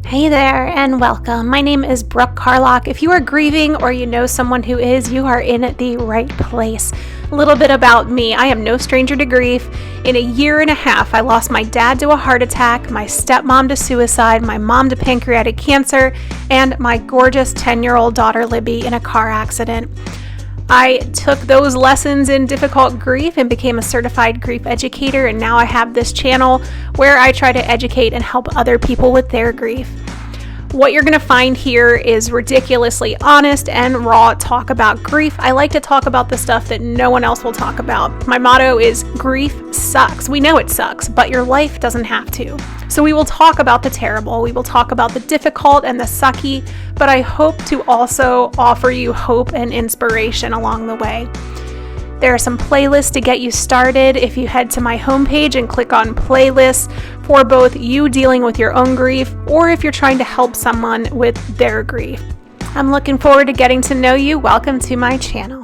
Hey there and welcome. My name is Brooke Carlock. If you are grieving or you know someone who is, you are in the right place. A little bit about me. I am no stranger to grief. In a year and a half, I lost my dad to a heart attack, my stepmom to suicide, my mom to pancreatic cancer, and my gorgeous 10-year-old daughter Libby in a car accident. I took those lessons in difficult grief and became a certified grief educator, and now I have this channel where I try to educate and help other people with their grief. What you're going to find here is ridiculously honest and raw talk about grief. I like to talk about the stuff that no one else will talk about. My motto is grief sucks. We know it sucks, but your life doesn't have to. So we will talk about the terrible, we will talk about the difficult and the sucky, but I hope to also offer you hope and inspiration along the way. There are some playlists to get you started if you head to my homepage and click on playlists for both you dealing with your own grief or if you're trying to help someone with their grief. I'm looking forward to getting to know you. Welcome to my channel.